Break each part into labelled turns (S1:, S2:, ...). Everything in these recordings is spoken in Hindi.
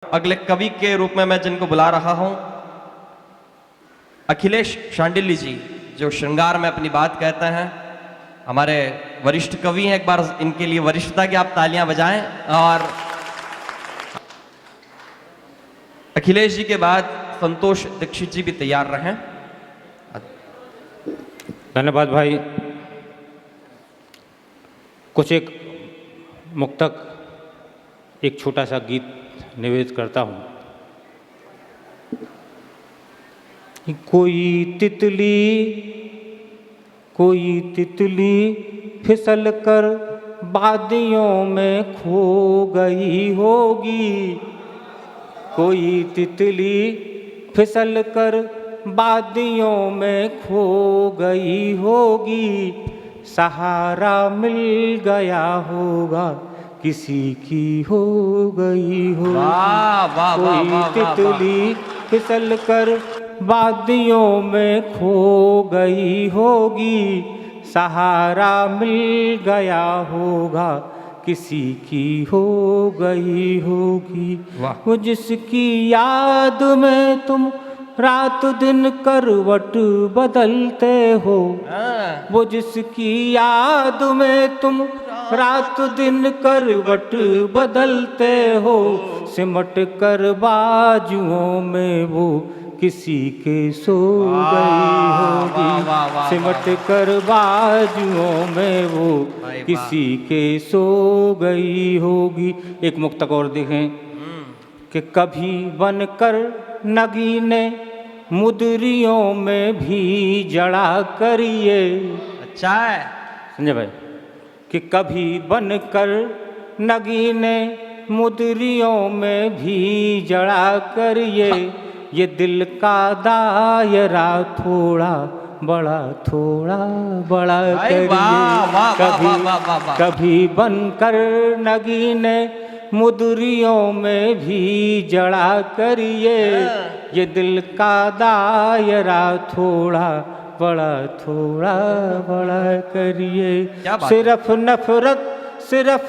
S1: अगले कवि के रूप में मैं जिनको बुला रहा हूं, अखिलेश शांडिल्य जी, जो श्रृंगार में अपनी बात कहते हैं, हमारे वरिष्ठ कवि हैं। एक बार इनके लिए वरिष्ठता की आप तालियां बजाएं। और अखिलेश जी के बाद संतोष दीक्षित जी भी तैयार रहें।
S2: धन्यवाद भाई। कुछ एक मुक्तक, एक छोटा सा गीत निवेदित करता हूँ। कोई तितली फिसल कर वादियों में खो गई होगी। कोई तितली फिसल कर वादियों में खो गई होगी। सहारा मिल गया होगा, किसी की हो गई होगी। कोई तितली फिसल कर वादियों में खो गई होगी। सहारा मिल गया होगा, किसी की हो गई होगी। वो जिसकी याद में तुम रात दिन करवट बदलते हो, वो जिसकी याद में तुम रात दिन करवट बदलते हो। सिमट कर बाजुओं में वो किसी के सो गई होगी। सिमट कर बाजुओं में वो किसी के सो गई होगी। एक मुक्तक और देखें कि कभी बनकर नगीने मुदरियों में भी जड़ा करिए।
S1: अच्छा है
S2: संजय भाई, कि कभी बनकर नगीने मुदरियों में भी जड़ा करिए। ये दिल का दायरा थोड़ा बड़ा करिए। कभी बनकर नगीने मुदरियों में भी जड़ा करिए। ये दिल का दायरा थोड़ा बड़ा करिए। सिर्फ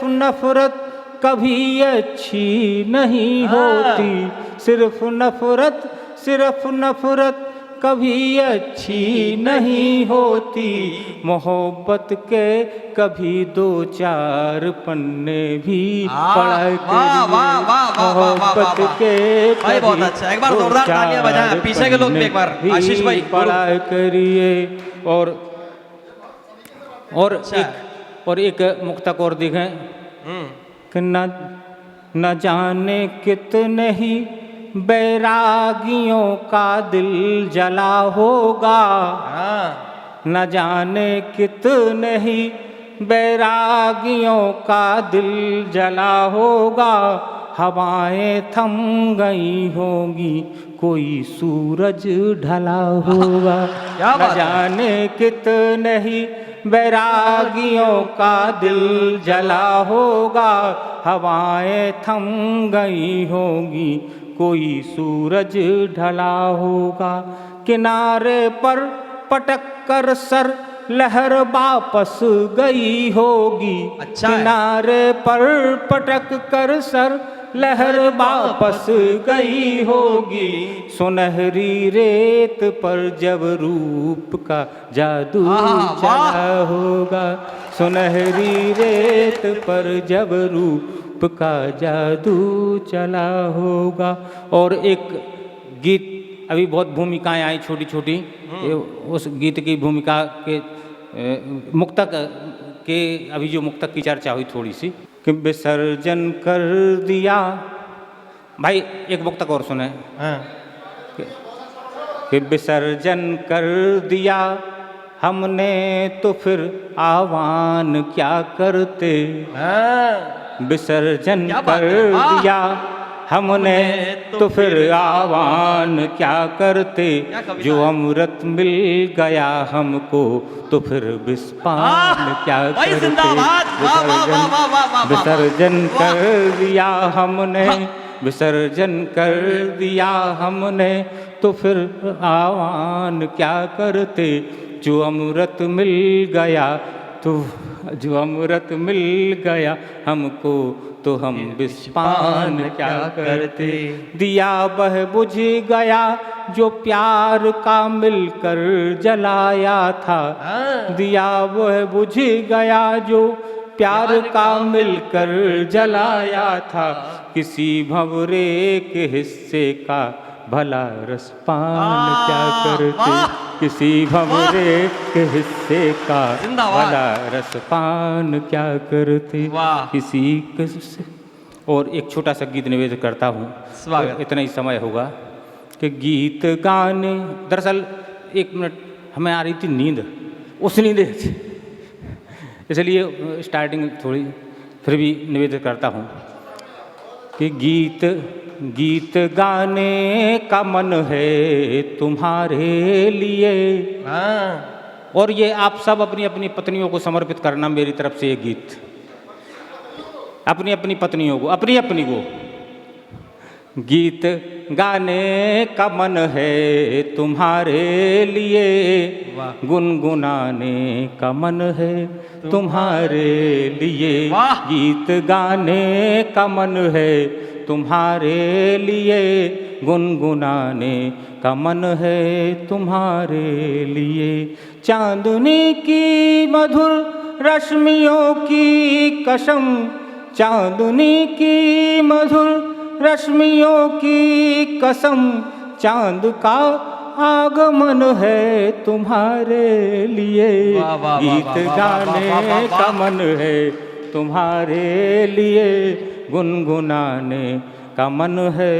S2: नफरत कभी अच्छी नहीं होती। सिर्फ नफरत कभी अच्छी नहीं होती। मोहब्बत के कभी दो चार पन्ने भी पढ़ा करिए। मोहब्बत के
S1: भाई बहुत अच्छा, एक बार जोरदार तालियां बजाएं। पीछे के लोग भी एक बार, आशीष भाई
S2: पढ़ा करिए। और एक मुक्तक और देखें कि न जाने कितने ही बैरागियों का दिल जला होगा। न जाने कितने ही बैरागियों का दिल जला होगा। हवाएं थम गई होंगी, कोई सूरज ढला होगा। न जाने कितने ही बैरागियों का दिल जला होगा। हवाएं थम गई होंगी, कोई सूरज ढला होगा। किनारे पर पटक कर सर लहर वापस गई होगी।
S1: अच्छा
S2: किनारे पर पटक कर सर लहर वापस गई होगी। सुनहरी रेत पर जब रूप का जादू चला होगा। सुनहरी रेत पर जब रूप का जादू चला होगा। और एक गीत, अभी बहुत भूमिकाएं आई छोटी छोटी, उस गीत की भूमिका के मुक्तक के अभी जो मुक्तक की चर्चा हुई थोड़ी सी, कि विसर्जन कर दिया। भाई एक मुक्तक और सुने। कि विसर्जन कर दिया हमने तो फिर आह्वान क्या करते। विसर्जन कर दिया हमने तो फिर आह्वान क्या करते। जो अमृत मिल गया हमको तो फिर विस्पान क्या करते। विसर्जन कर दिया हमने, विसर्जन कर दिया हमने तो फिर आह्वान क्या करते। जो अमृत मिल गया तो जो अमृत मिल गया हमको तो हम विस्पान क्या करते। दिया वह बुझ गया जो प्यार का मिलकर जलाया था। दिया वह बुझ गया जो प्यार का मिलकर जलाया था। किसी भंवरे के हिस्से का भला रसपान क्या करते। किसी भंवरे के हिस्से का भला रसपान क्या करते। किसी किससे। और एक छोटा सा गीत निवेदन करता हूँ, तो इतना ही समय होगा कि गीत गाने, दरअसल 1 मिनट हमें आ रही थी नींद, उस नींद इसलिए स्टार्टिंग थोड़ी फिर भी निवेदन करता हूँ कि गीत गाने का मन है तुम्हारे लिए। और ये आप सब अपनी अपनी पत्नियों को समर्पित करना मेरी तरफ से ये गीत, अपनी अपनी पत्नियों को, अपनी अपनी को। गीत गाने का मन है तुम्हारे लिए, गुनगुनाने का मन है तुम्हारे लिए। गीत गाने का मन है तुम्हारे लिए, गुनगुनाने का मन है तुम्हारे लिए। चांदनी की मधुर रश्मियों की कसम, चांदनी की मधुर रश्मियों की कसम, चांद का आगमन है तुम्हारे लिए। गीत गाने का मन है तुम्हारे लिए, गुनगुनाने का मन है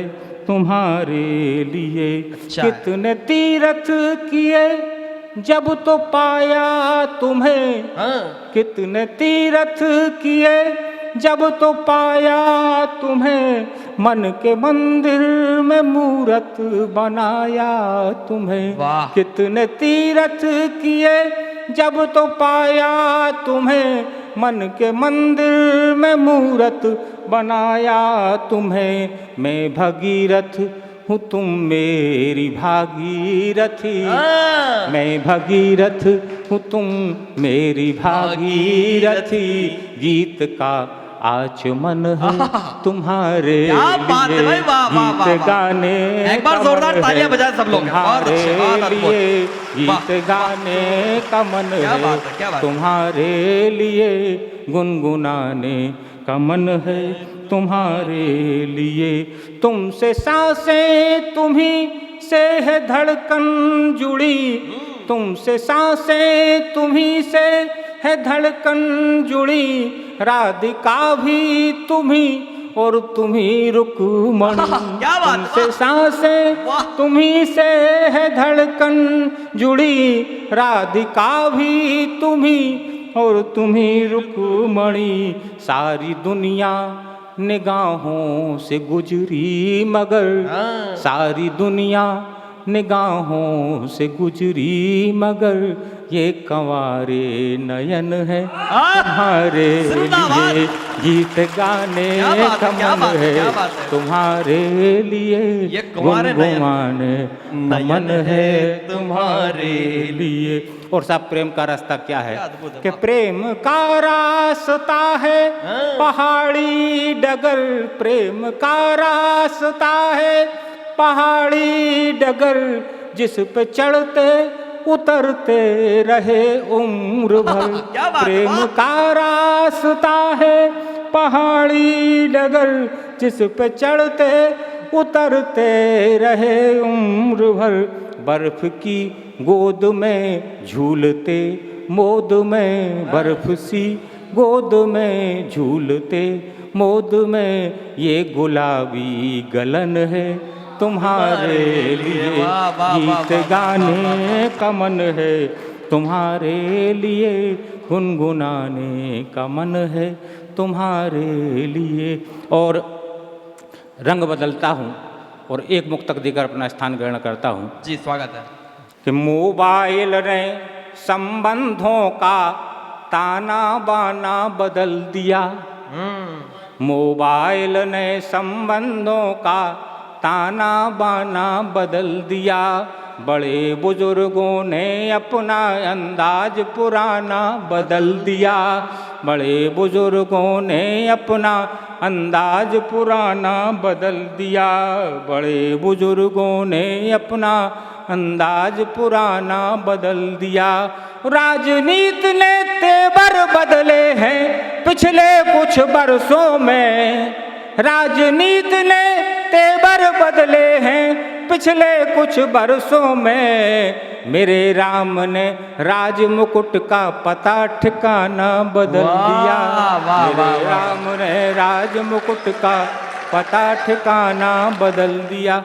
S2: तुम्हारे लिए। कितने तीरथ किए जब तो पाया तुम्हें, कितने तीरथ किए जब तो पाया तुम्हें। मन के मंदिर में मूरत बनाया तुम्हें। कितने तीरथ किए जब तो पाया तुम्हें, मन के मंदिर में मूरत बनाया तुम्हें। मैं भगीरथ हूँ तुम मेरी भागीरथी, मैं भगीरथ हूँ तुम मेरी भागीरथी। गीत का आचमन है तुम्हारे लिए, गीत गाने
S1: एक बार जोरदार तालियां बजाएं सब लोग
S2: तुम्हारे लिए। गीत गाने का मन है तुम्हारे लिए, गुनगुनाने का मन है तुम्हारे लिए। तुमसे सांसें तुम्ही से है धड़कन जुड़ी, तुमसे सांसें तुम्ही से है धड़कन जुड़ी। राधिका भी तुम्ही और तुम्ही रुक्मणी, तुमसे सांसें तुम्ही से है धड़कन जुड़ी। राधिका भी तुम्ही और तुम्ही रुक्मणी। सारी दुनिया निगाहों से गुजरी मगर, सारी दुनिया निगाहों से गुजरी मगर। ये कंवारे नयन है तुम्हारे लिए, गीत गाने का मन है तुम्हारे लिए। गुनगुनाने का मन है तुम्हारे लिए। और साहब प्रेम का रास्ता क्या है कि प्रेम का रास्ता है पहाड़ी डगर, प्रेम का रास्ता है पहाड़ी डगर। जिस पे चढ़ते उतरते रहे उम्र भर। प्रेम का रास्ता है पहाड़ी डगर, जिस पे चढ़ते उतरते रहे उम्र भर। बर्फ की गोद में झूलते मोद में, बर्फ सी गोद में झूलते मोद में। ये गुलाबी गलन है तुम्हारे लिए, गीत गाने का मन है तुम्हारे लिए। गुनगुनाने का मन है तुम्हारे लिए। और रंग बदलता हूँ और एक मुक्तक देकर अपना स्थान ग्रहण करता हूँ।
S1: जी स्वागत है।
S2: कि मोबाइल ने संबंधों का ताना बाना बदल दिया, मोबाइल ने संबंधों का ताना बाना बदल दिया। बड़े बुजुर्गों ने अपना अंदाज पुराना बदल दिया। बड़े बुजुर्गों ने अपना अंदाज पुराना बदल दिया। बड़े बुजुर्गों ने अपना अंदाज पुराना बदल दिया। राजनीति ने तेवर बदले हैं पिछले कुछ बरसों में। राजनीति ने तेवर बदले हैं पिछले कुछ बरसों में। मेरे राम ने राज मुकुट का पता ठिकाना बदल दिया। मेरे राम ने राज मुकुट का पता ठिकाना बदल दिया।